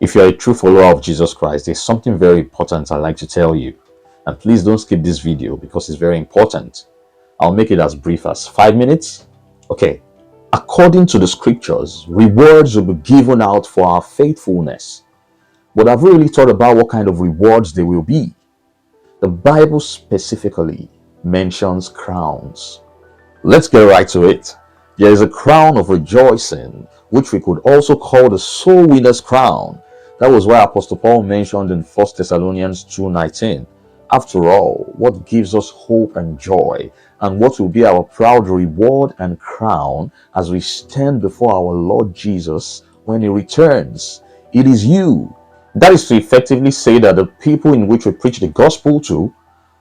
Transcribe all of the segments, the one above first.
If you're a true follower of Jesus Christ, there's something very important I'd like to tell you. And please don't skip this video because it's very important. I'll make it as brief as 5 minutes. Okay. According to the scriptures, rewards will be given out for our faithfulness. But have we really thought about what kind of rewards they will be? The Bible specifically mentions crowns. Let's get right to it. There is a crown of rejoicing, which we could also call the soul winner's crown. That was why Apostle Paul mentioned in 1 Thessalonians 2:19. After all, what gives us hope and joy, and what will be our proud reward and crown as we stand before our Lord Jesus when he returns? It is you. That is to effectively say that the people in which we preach the gospel to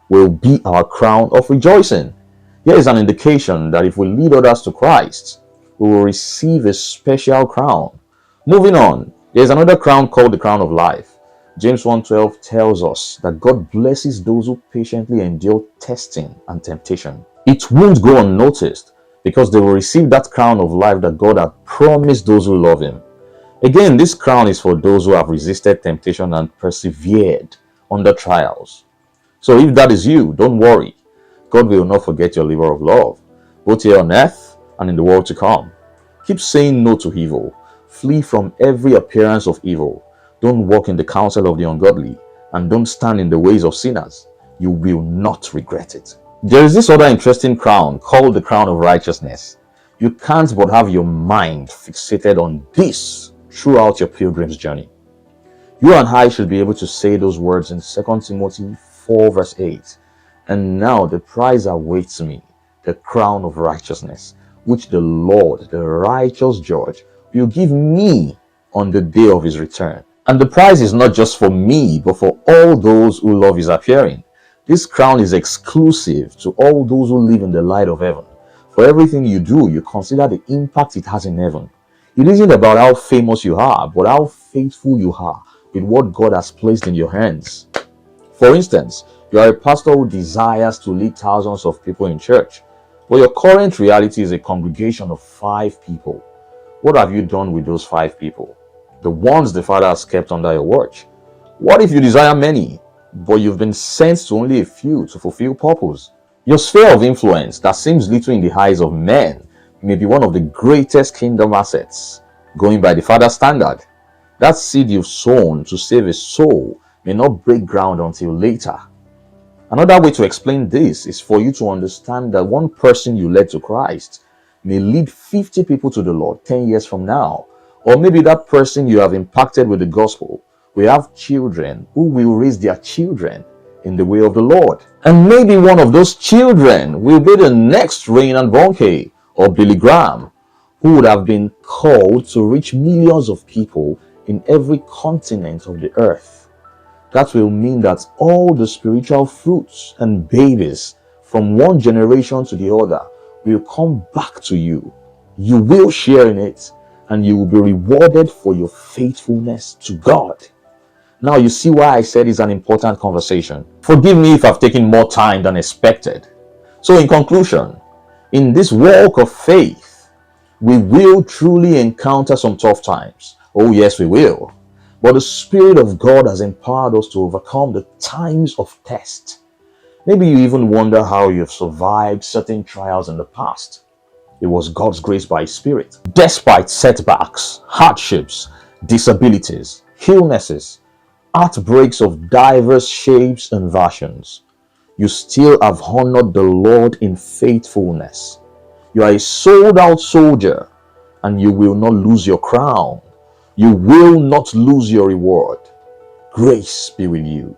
will be our crown of rejoicing. Here is an indication that if we lead others to Christ, we will receive a special crown. Moving on, there is another crown called the crown of life. James 1:12 tells us that God blesses those who patiently endure testing and temptation. It won't go unnoticed because they will receive that crown of life that God had promised those who love him. Again, this crown is for those who have resisted temptation and persevered under trials. So if that is you, don't worry. God will not forget your labor of love, both here on earth and in the world to come. Keep saying no to evil. Flee from every appearance of evil. Don't walk in the counsel of the ungodly, and don't stand in the ways of sinners. You will not regret it. There is this other interesting crown called the crown of righteousness. You can't but have your mind fixated on this throughout your pilgrim's journey. You and I should be able to say those words in 2 Timothy 4 verse 8. And now the prize awaits me, the crown of righteousness, which the Lord, the righteous judge, will give me on the day of his return. And the prize is not just for me, but for all those who love his appearing. This crown is exclusive to all those who live in the light of heaven. For everything you do, you consider the impact it has in heaven. It isn't about how famous you are, but how faithful you are with what God has placed in your hands. For instance, you are a pastor who desires to lead thousands of people in church, but your current reality is a congregation of 5 people. What have you done with those 5 people? The ones the Father has kept under your watch. What if you desire many, but you've been sent to only a few to fulfill purpose? Your sphere of influence that seems little in the eyes of men may be one of the greatest kingdom assets, going by the Father's standard. That seed you've sown to save a soul may not break ground until later. Another way to explain this is for you to understand that one person you led to Christ may lead 50 people to the Lord 10 years from now. Or maybe that person you have impacted with the gospel will have children who will raise their children in the way of the Lord. And maybe one of those children will be the next Reinhard Bonnke or Billy Graham, who would have been called to reach millions of people in every continent of the earth. That will mean that all the spiritual fruits and babies from one generation to the other will come back to you. You will share in it, and you will be rewarded for your faithfulness to God. Now you see why I said it's an important conversation. Forgive me if I've taken more time than expected. So in conclusion, in this walk of faith, we will truly encounter some tough times. Oh yes, we will. But the Spirit of God has empowered us to overcome the times of test. Maybe you even wonder how you've survived certain trials in the past. It was God's grace by His Spirit. Despite setbacks, hardships, disabilities, illnesses, outbreaks of diverse shapes and versions, you still have honored the Lord in faithfulness. You are a sold-out soldier, and you will not lose your crown. You will not lose your reward. Grace be with you.